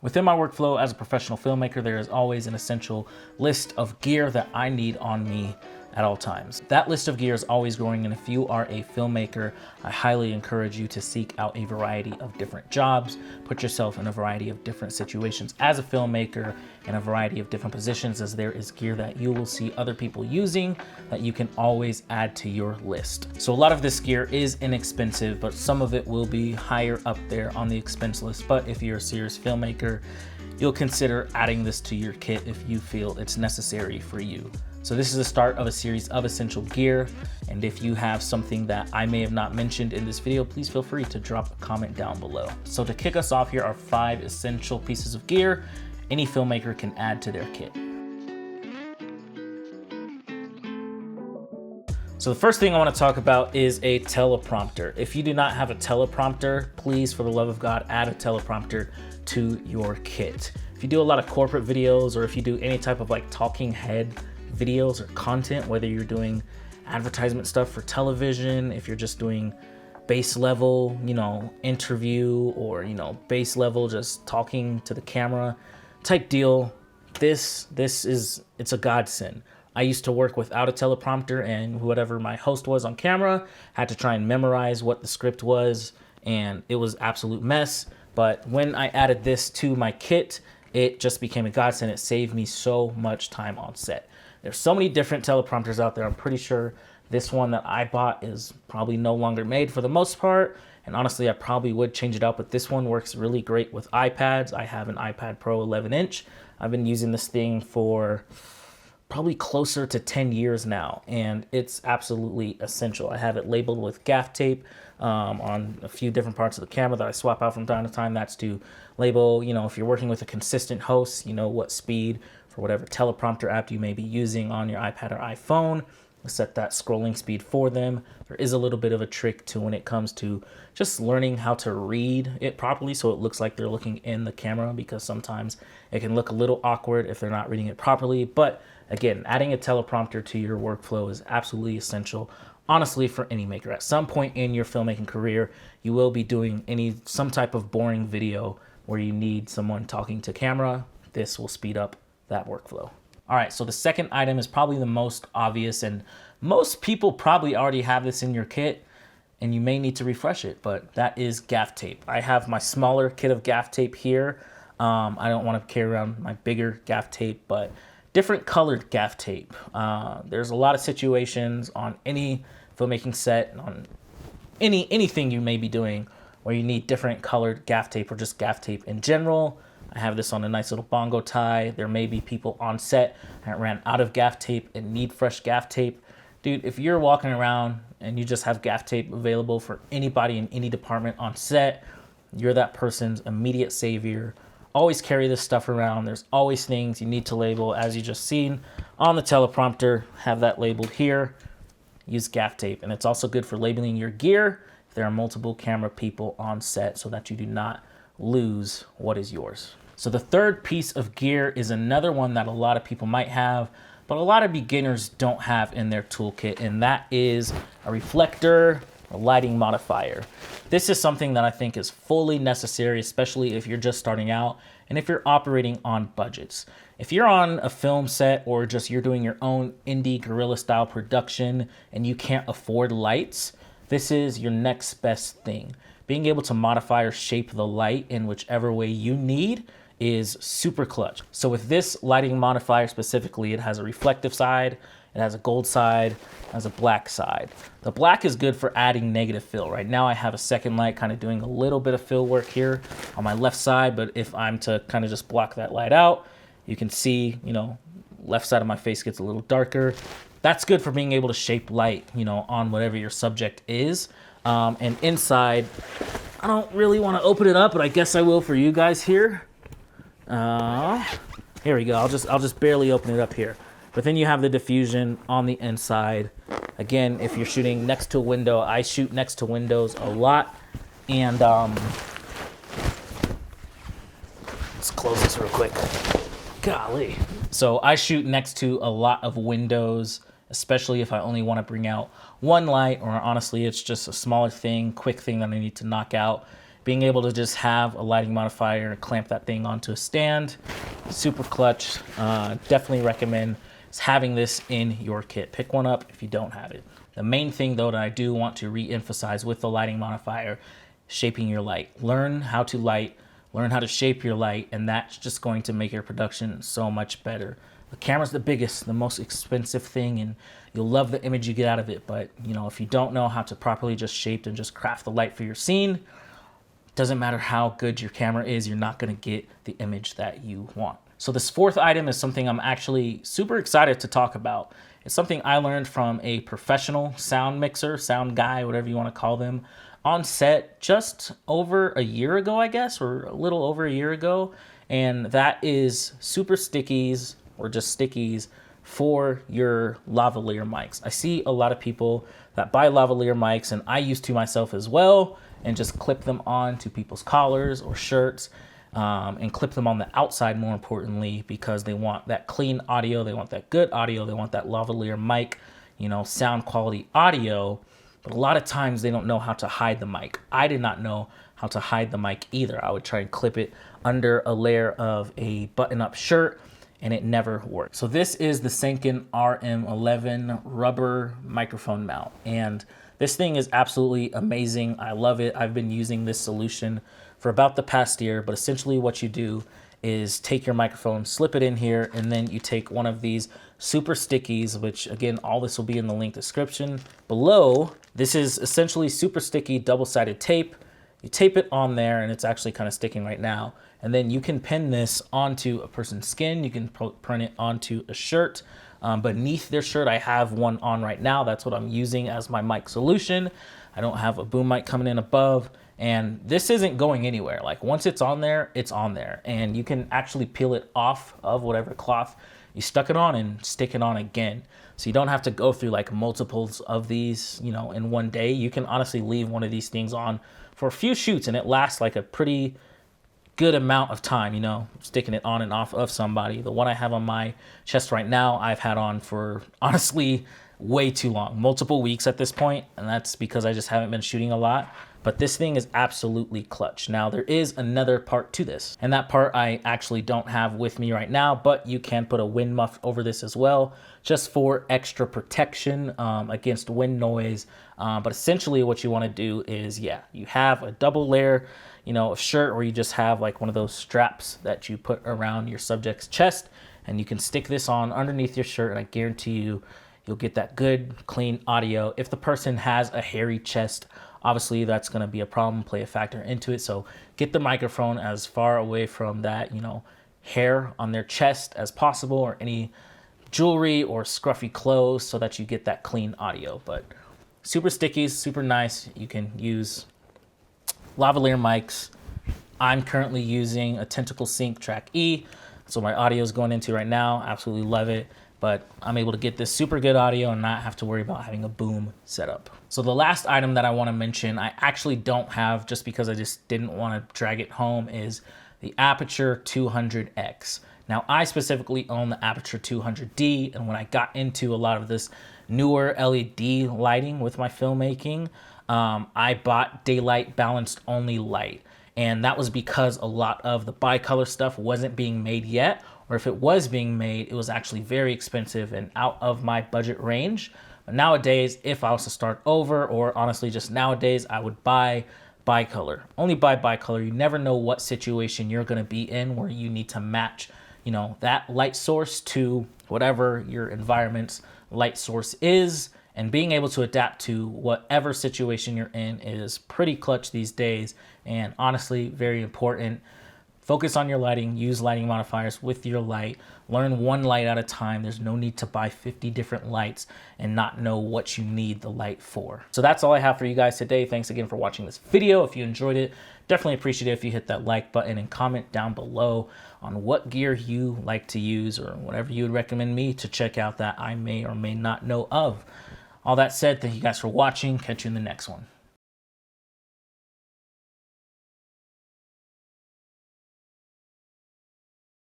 Within my workflow as a professional filmmaker, there is always an essential list of gear that I need on me at all times. That list of gear is always growing, and if you are a filmmaker, I highly encourage you to seek out a variety of different jobs, put yourself in a variety of different situations as a filmmaker in a variety of different positions, as there is gear that you will see other people using that you can always add to your list. So a lot of this gear is inexpensive, but some of it will be higher up there on the expense list. But if you're a serious filmmaker, you'll consider adding this to your kit if you feel it's necessary for you. So this is the start of a series of essential gear. And if you have something that I may have not mentioned in this video, please feel free to drop a comment down below. So to kick us off, here are 5 essential pieces of gear any filmmaker can add to their kit. So the first thing I want to talk about is a teleprompter. If you do not have a teleprompter, please, for the love of God, add a teleprompter to your kit. If you do a lot of corporate videos, or if you do any type of like talking head videos or content, whether you're doing advertisement stuff for television, if you're just doing base level, interview, or, base level, just talking to the camera type deal, it's a godsend. I used to work without a teleprompter, and whatever my host was on camera had to try and memorize what the script was, and it was absolute mess. But when I added this to my kit, it just became a godsend. It saved me so much time on set. There's so many different teleprompters out there. I'm pretty sure this one that I bought is probably no longer made for the most part. And honestly, I probably would change it out, but this one works really great with iPads. I have an iPad Pro 11-inch. I've been using this thing for probably closer to 10 years now, and it's absolutely essential. I have it labeled with Gaff Tape on a few different parts of the camera that I swap out from time to time. That's to label, if you're working with a consistent host, what speed for whatever teleprompter app you may be using on your iPad or iPhone. Set that scrolling speed for them. There is a little bit of a trick to when it comes to just learning how to read it properly so it looks like they're looking in the camera, because sometimes it can look a little awkward if they're not reading it properly. But again, adding a teleprompter to your workflow is absolutely essential, honestly, for any maker. At some point in your filmmaking career, you will be doing some type of boring video where you need someone talking to camera. This will speed up that workflow. All right, so the second item is probably the most obvious, and most people probably already have this in your kit, and you may need to refresh it, but that is Gaff Tape. I have my smaller kit of Gaff Tape here. I don't want to carry around my bigger Gaff Tape, but different colored Gaff Tape. There's a lot of situations on any filmmaking set, on anything you may be doing, where you need different colored Gaff Tape, or just Gaff Tape in general. I have this on a nice little bongo tie. There may be people on set that ran out of Gaff Tape and need fresh Gaff Tape. Dude, if you're walking around and you just have Gaff Tape available for anybody in any department on set, you're that person's immediate savior. Always carry this stuff around. There's always things you need to label, as you just seen on the teleprompter. Have that labeled here. Use Gaff Tape. And it's also good for labeling your gear if there are multiple camera people on set, so that you do not lose what is yours. So the third piece of gear is another one that a lot of people might have, but a lot of beginners don't have in their toolkit, and that is a reflector, a lighting modifier. This is something that I think is fully necessary, especially if you're just starting out and if you're operating on budgets. If you're on a film set, or just you're doing your own indie guerrilla style production and you can't afford lights, this is your next best thing. Being able to modify or shape the light in whichever way you need is super clutch. So with this lighting modifier specifically, it has a reflective side, it has a gold side, it has a black side. The black is good for adding negative fill. Right now I have a second light kind of doing a little bit of fill work here on my left side, but if I'm to kind of just block that light out, you can see, left side of my face gets a little darker. That's good for being able to shape light, on whatever your subject is. And inside, I don't really want to open it up, but I guess I will for you guys here. Here we go. I'll just barely open it up here. But then you have the diffusion on the inside. Again, if you're shooting next to a window, I shoot next to windows a lot. And let's close this real quick. Golly. So I shoot next to a lot of windows, especially if I only want to bring out one light, or honestly, it's just a smaller thing, quick thing that I need to knock out. being able to just have a lighting modifier, clamp that thing onto a stand, super clutch. Definitely recommend having this in your kit. Pick one up if you don't have it. The main thing though that I do want to re-emphasize with the lighting modifier, shaping your light. Learn how to light, learn how to shape your light, and that's just going to make your production so much better. The camera's the biggest, the most expensive thing, and you'll love the image you get out of it. But you know, if you don't know how to properly just shape and just craft the light for your scene, doesn't matter how good your camera is, you're not gonna get the image that you want. So this fourth item is something I'm actually super excited to talk about. It's something I learned from a professional sound mixer, sound guy, whatever you want to call them, on set just over a year ago, I guess, or a little over a year ago. And that is super stickies, or just stickies, for your lavalier mics. I see a lot of people that buy lavalier mics, and I used to myself as well, and just clip them on to people's collars or shirts. And clip them on the outside, more importantly, because they want that clean audio, they want that good audio, they want that lavalier mic, you know, sound quality audio. But a lot of times they don't know how to hide the mic. I did not know how to hide the mic either. I would try and clip it under a layer of a button-up shirt, and it never worked. So this is the Senken RM11 rubber microphone mount, and this thing is absolutely amazing. I love it. I've been using this solution for about the past year, but essentially what you do is take your microphone, slip it in here, and then you take one of these super stickies, which again, all this will be in the link description below. This is essentially super sticky double-sided tape. You tape it on there, and it's actually kind of sticking right now. And then you can pin this onto a person's skin. You can print it onto a shirt. Beneath their shirt, I have one on right now. That's what I'm using as my mic solution. I don't have a boom mic coming in above. And this isn't going anywhere. Like once it's on there, it's on there. And you can actually peel it off of whatever cloth you stuck it on and stick it on again. So you don't have to go through like multiples of these, you know, in one day. You can honestly leave one of these things on for a few shoots and it lasts like a pretty good amount of time, you know, sticking it on and off of somebody. The one I have on my chest right now, I've had on for honestly way too long, multiple weeks at this point. And that's because I just haven't been shooting a lot. But this thing is absolutely clutch. Now there is another part to this, and that part I actually don't have with me right now, but you can put a wind muff over this as well, just for extra protection against wind noise. But essentially what you wanna do is, yeah, you have a double layer, you know, a shirt, or you just have like one of those straps that you put around your subject's chest, and you can stick this on underneath your shirt, and I guarantee you, you'll get that good, clean audio. If the person has a hairy chest, obviously that's gonna be a problem, play a factor into it. So get the microphone as far away from that, you know, hair on their chest as possible, or any jewelry or scruffy clothes, so that you get that clean audio. But super sticky, super nice. You can use lavalier mics. I'm currently using a Tentacle Sync Track E. That's what my audio is going into right now. Absolutely love it. But I'm able to get this super good audio and not have to worry about having a boom setup. So the last item that I want to mention, I actually don't have just because I just didn't want to drag it home, is the Aperture 200X. Now I specifically own the Aperture 200D, and when I got into a lot of this newer LED lighting with my filmmaking, I bought daylight balanced only light. And that was because a lot of the bicolor stuff wasn't being made yet, or if it was being made, it was actually very expensive and out of my budget range. But nowadays, if I was to start over, or honestly just nowadays, I would buy bicolor. Only buy bicolor. You never know what situation you're gonna be in where you need to match, you know, that light source to whatever your environment's light source is. And being able to adapt to whatever situation you're in is pretty clutch these days, and honestly, very important. Focus on your lighting, use lighting modifiers with your light, learn one light at a time. There's no need to buy 50 different lights and not know what you need the light for. So that's all I have for you guys today. Thanks again for watching this video. If you enjoyed it, definitely appreciate it if you hit that like button and comment down below on what gear you like to use, or whatever you would recommend me to check out that I may or may not know of. All that said, thank you guys for watching. Catch you in the next one.